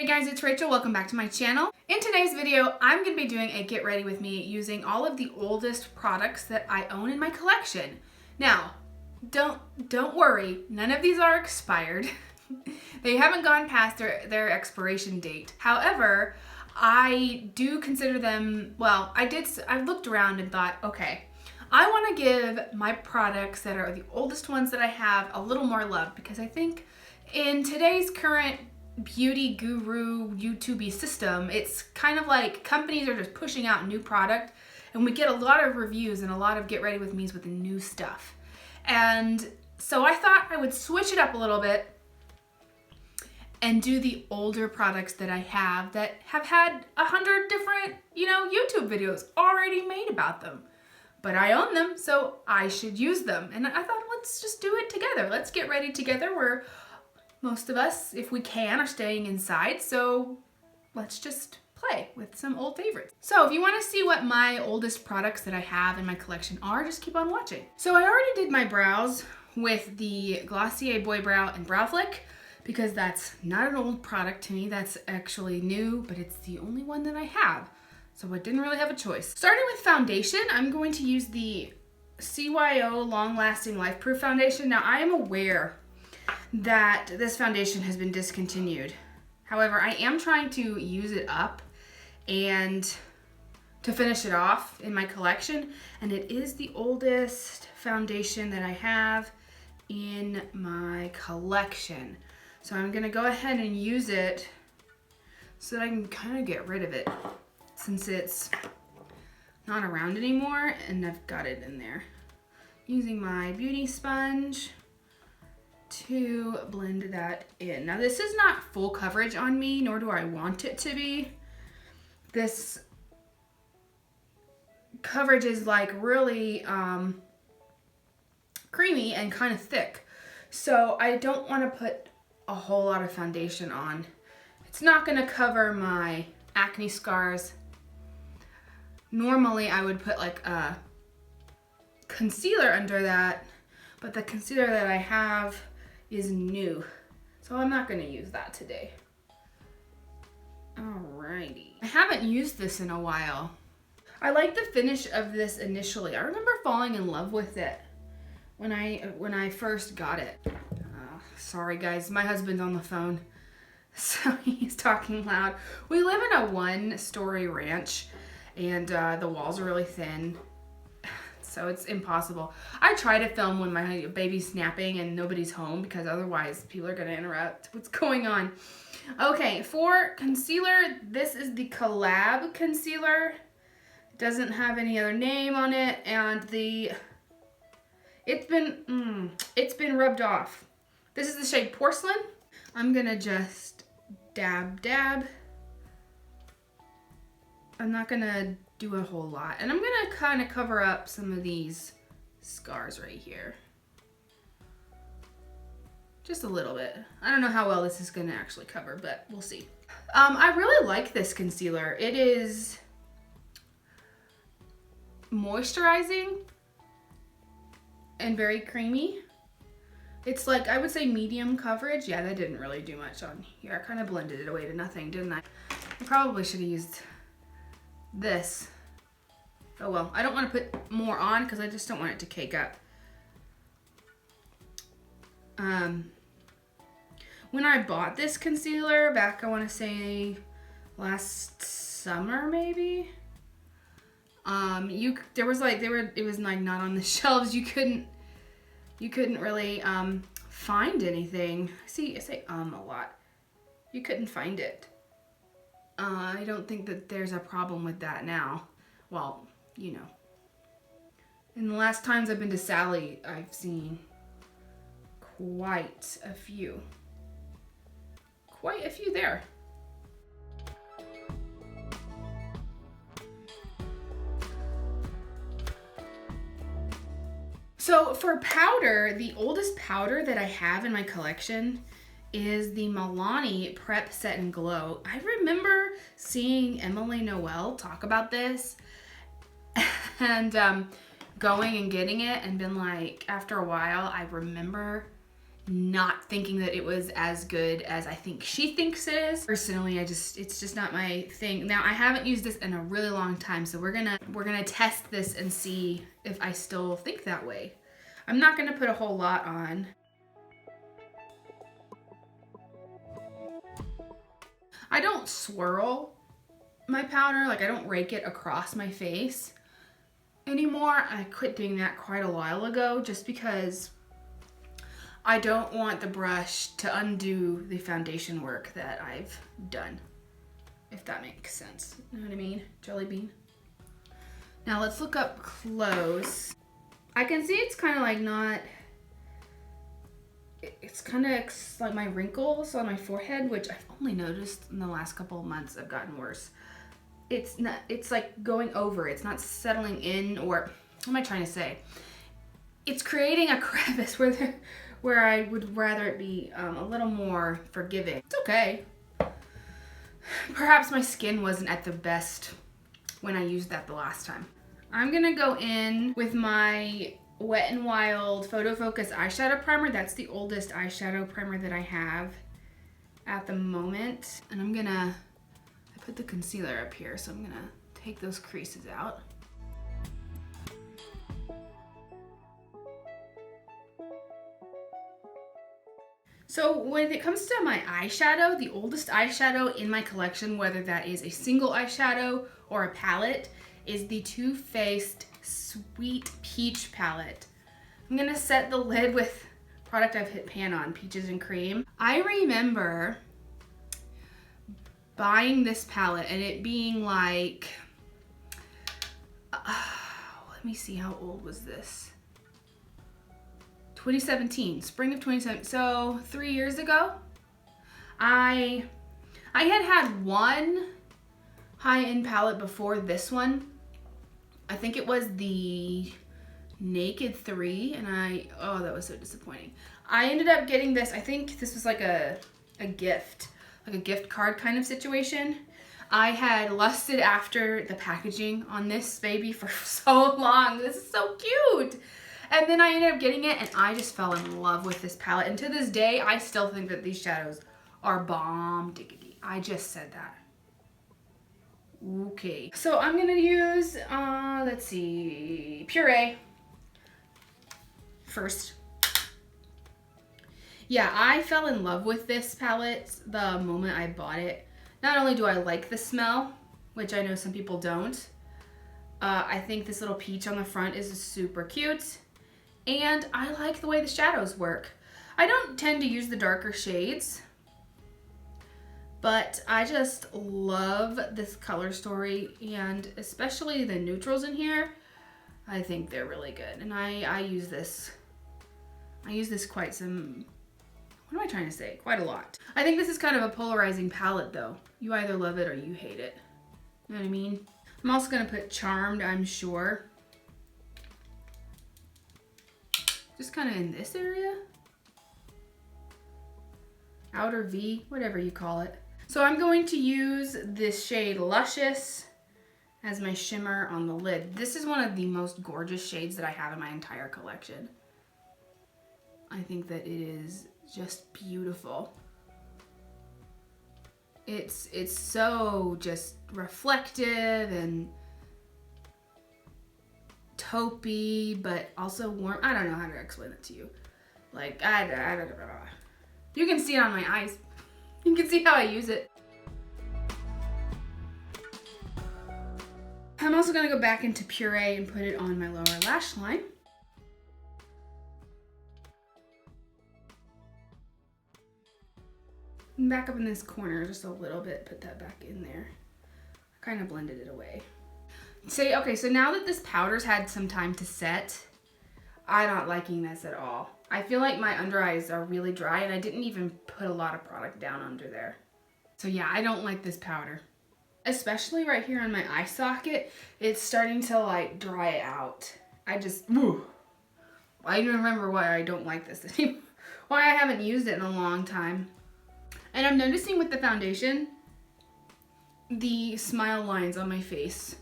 guys, it's Rachel. Welcome back to my channel. In today's video, I'm going to be doing a get ready with me using all of the oldest products that I own in my collection. Now, don't worry, none of these are expired. They haven't gone past their expiration date. However, I do consider them, well, I looked around and thought, okay, I want to give my products that are the oldest ones that I have a little more love, because I think in today's current beauty guru YouTube system, it's kind of like companies are just pushing out new product, and we get a lot of reviews and a lot of get ready with me's with the new stuff. And so I thought I would switch it up a little bit and do the older products that I have that have had 100 different, YouTube videos already made about them. But I own them, so I should use them. And I thought, let's just do it together. Let's get ready together. Where most of us, if we can, are staying inside, so let's just play with some old favorites. So if you want to see what my oldest products that I have in my collection are, just keep on watching. So I already did my brows with the Glossier Boy Brow and Brow Flick, because that's not an old product to me. That's actually new, but it's the only one that I have, so I didn't really have a choice. Starting with foundation, I'm going to use the CYO Long Lasting Lifeproof Foundation. Now, I am aware that this foundation has been discontinued. However, I am trying to use it up and to finish it off in my collection, and it is the oldest foundation that I have in my collection. So I'm gonna go ahead and use it so that I can kind of get rid of it, since it's not around anymore and I've got it in there. Using my beauty sponge to blend that in. Now, this is not full coverage on me, nor do I want it to be. This coverage is like really creamy and kind of thick, so I don't want to put a whole lot of foundation on. It's not going to cover my acne scars. Normally I would put like a concealer under that, but the concealer that I have is new, so I'm not going to use that today. Alrighty. I haven't used this in a while. I like the finish of this initially. I remember falling in love with it when I first got it. Sorry guys, my husband's on the phone, so he's talking loud. We live in a one-story ranch, and the walls are really thin, so it's impossible. I try to film when my baby's napping and nobody's home, because otherwise people are gonna interrupt what's going on. Okay, for concealer, this is the Collab concealer. It doesn't have any other name on it, and it's been rubbed off. This is the shade Porcelain. I'm gonna just dab. I'm not gonna do a whole lot. And I'm gonna kind of cover up some of these scars right here. Just a little bit. I don't know how well this is gonna actually cover, but we'll see. I really like this concealer. It is moisturizing and very creamy. It's like, I would say medium coverage. Yeah, that didn't really do much on here. I kind of blended it away to nothing, didn't I? I probably should have used this. Oh well, I don't want to put more on because I just don't want it to cake up. When I bought this concealer back, I want to say last summer maybe, it was like not on the shelves. You couldn't really find anything. See, I say a lot. You couldn't find it. I don't think that there's a problem with that now. Well, in the last times I've been to Sally, I've seen quite a few there. So for powder, the oldest powder that I have in my collection is the Milani Prep Set and Glow. I remember seeing Emily Noel talk about this and going and getting it, and been like, after a while, I remember not thinking that it was as good as I think she thinks it is. Personally, it's just not my thing. Now, I haven't used this in a really long time, so we're gonna test this and see if I still think that way. I'm not gonna put a whole lot on. I don't swirl my powder, like I don't rake it across my face anymore. I quit doing that quite a while ago just because I don't want the brush to undo the foundation work that I've done, if that makes sense. You know what I mean? Jelly bean. Now let's look up close. I can see it's kind of like not, it's kind of like my wrinkles on my forehead, which I've only noticed in the last couple of months have gotten worse. It's not, it's like going over, it's not settling in, or what am I trying to say? It's creating a crevice where I would rather it be a little more forgiving. It's okay. Perhaps my skin wasn't at the best when I used that the last time. I'm gonna go in with my Wet n Wild Photo Focus eyeshadow primer. That's the oldest eyeshadow primer that I have at the moment. And I put the concealer up here, so I'm gonna take those creases out. So when it comes to my eyeshadow, the oldest eyeshadow in my collection, whether that is a single eyeshadow or a palette, is the Too Faced Sweet Peach palette. I'm gonna set the lid with product I've hit pan on, Peaches and Cream. I remember buying this palette and it being like, let me see, how old was this? 2017, spring of 2017, so 3 years ago. I had one high-end palette before this one. I think it was the Naked 3, and oh, that was so disappointing. I ended up getting this, I think this was like a gift, like a gift card kind of situation. I had lusted after the packaging on this baby for so long. This is so cute. And then I ended up getting it, and I just fell in love with this palette. And to this day, I still think that these shadows are bomb diggity. I just said that. Okay. So I'm gonna use, let's see, Puree first. Yeah, I fell in love with this palette the moment I bought it. Not only do I like the smell, which I know some people don't, I think this little peach on the front is super cute. And I like the way the shadows work. I don't tend to use the darker shades, but I just love this color story, and especially the neutrals in here. I think they're really good, and I use this. I use this quite some, what am I trying to say? Quite a lot. I think this is kind of a polarizing palette though. You either love it or you hate it. You know what I mean? I'm also gonna put Charmed, I'm sure. Just kind of in this area. Outer V, whatever you call it. So I'm going to use this shade Luscious as my shimmer on the lid. This is one of the most gorgeous shades that I have in my entire collection. I think that it is just beautiful. It's so just reflective and taupey, but also warm. I don't know how to explain it to you. Like, you can see it on my eyes. You can see how I use it. I'm also gonna go back into Puree and put it on my lower lash line. And back up in this corner just a little bit, put that back in there. I kind of blended it away. Okay, so now that this powder's had some time to set, I'm not liking this at all. I feel like my under eyes are really dry, and I didn't even put a lot of product down under there. So yeah, I don't like this powder. Especially right here on my eye socket, it's starting to like dry out. I don't remember why I don't like this anymore. Why I haven't used it in a long time. And I'm noticing with the foundation, the smile lines on my face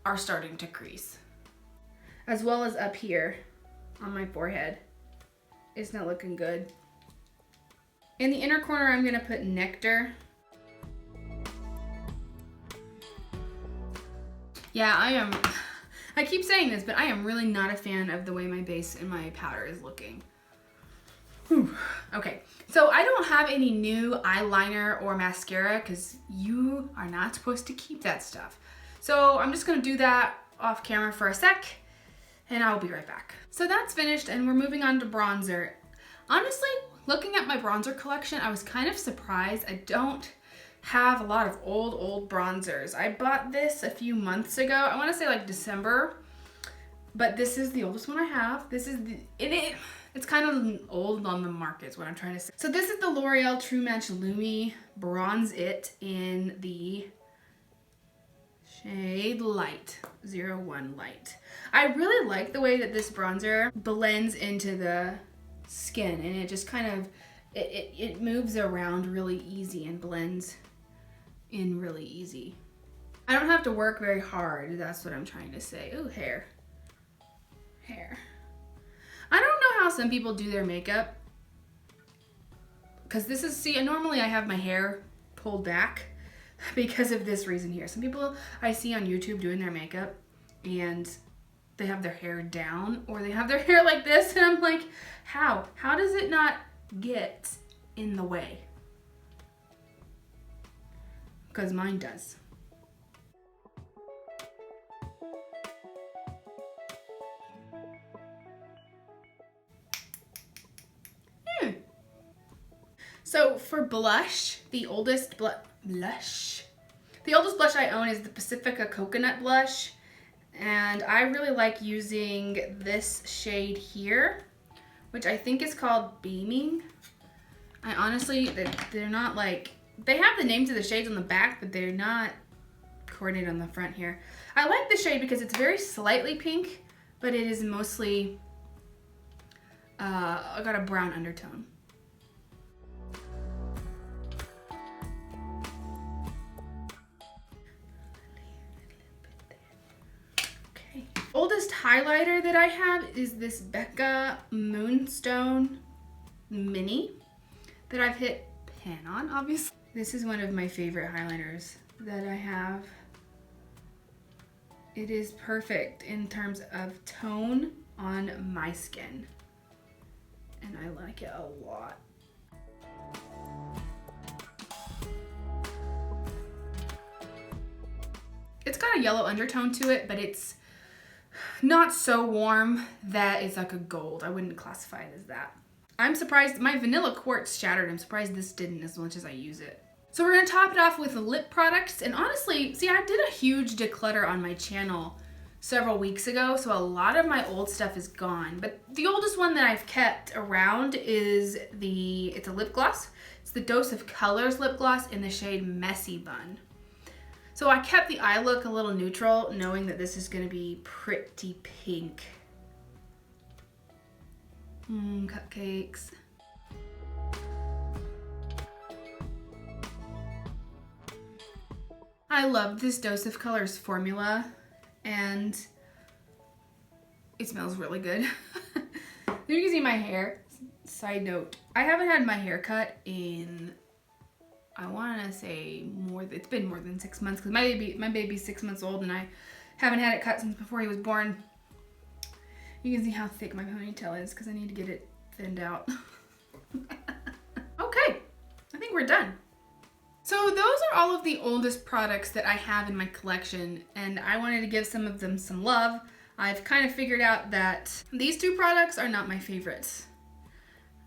are starting to crease. As well as up here on my forehead. It's not looking good. In the inner corner, I'm gonna put Nectar. Yeah, I keep saying this, but I am really not a fan of the way my base and my powder is looking. Whew. Okay, so I don't have any new eyeliner or mascara because you are not supposed to keep that stuff. So I'm just gonna do that off camera for a sec and I'll be right back. So that's finished and we're moving on to bronzer. Honestly, looking at my bronzer collection, I was kind of surprised. I don't have a lot of old bronzers. I bought this a few months ago. I wanna say like December, but this is the oldest one I have. This is it's kind of old on the market is what I'm trying to say. So this is the L'Oreal True Match Lumi Bronze It in the shade Light, 01 Light. I really like the way that this bronzer blends into the skin and it just kind of, it moves around really easy and blends in really easy. I don't have to work very hard, that's what I'm trying to say. Ooh, hair. I don't know how some people do their makeup, because this is, see, normally I have my hair pulled back because of this reason here. Some people I see on YouTube doing their makeup and they have their hair down or they have their hair like this and I'm like, how? How does it not get in the way? Because mine does. So for blush, the oldest blush I own is the Pacifica Coconut Blush. And I really like using this shade here, which I think is called Beaming. I honestly, they're not like, they have the names of the shades on the back, but they're not coordinated on the front here. I like the shade because it's very slightly pink, but it is mostly, I got a brown undertone. Oldest highlighter that I have is this Becca Moonstone Mini that I've hit pan on, obviously. This is one of my favorite highlighters that I have. It is perfect in terms of tone on my skin, and I like it a lot. It's got a yellow undertone to it, but it's not so warm that it's like a gold. I wouldn't classify it as that. I'm surprised my vanilla quartz shattered. I'm surprised this didn't as much as I use it. So we're gonna top it off with lip products. And honestly, see, I did a huge declutter on my channel several weeks ago, so a lot of my old stuff is gone. But the oldest one that I've kept around is it's a lip gloss. It's the Dose of Colors lip gloss in the shade Messy Bun. So I kept the eye look a little neutral, knowing that this is gonna be pretty pink. Cupcakes. I love this Dose of Colors formula, and it smells really good. You can see my hair. Side note, I haven't had my hair cut in, I want to say it's been more than 6 months because my baby's 6 months old and I haven't had it cut since before he was born. You can see how thick my ponytail is because I need to get it thinned out. Okay, I think we're done. So those are all of the oldest products that I have in my collection, and I wanted to give some of them some love. I've kind of figured out that these two products are not my favorites.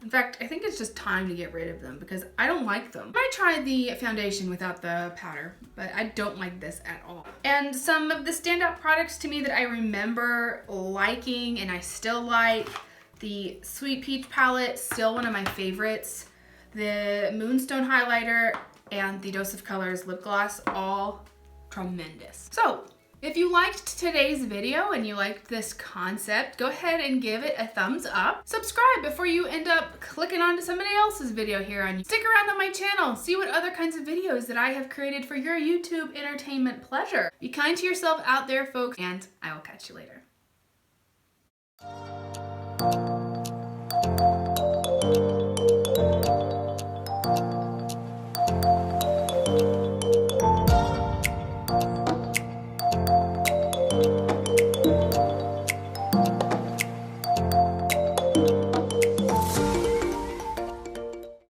In fact, I think it's just time to get rid of them because I don't like them. I tried the foundation without the powder, but I don't like this at all. And some of the standout products to me that I remember liking and I still like, the Sweet Peach palette, still one of my favorites, the Moonstone highlighter, and the Dose of Colors lip gloss, all tremendous. So, if you liked today's video and you liked this concept, go ahead and give it a thumbs up. Subscribe before you end up clicking onto somebody else's video here on. Stick around on my channel, see what other kinds of videos that I have created for your YouTube entertainment pleasure. Be kind to yourself out there, folks, and I will catch you later.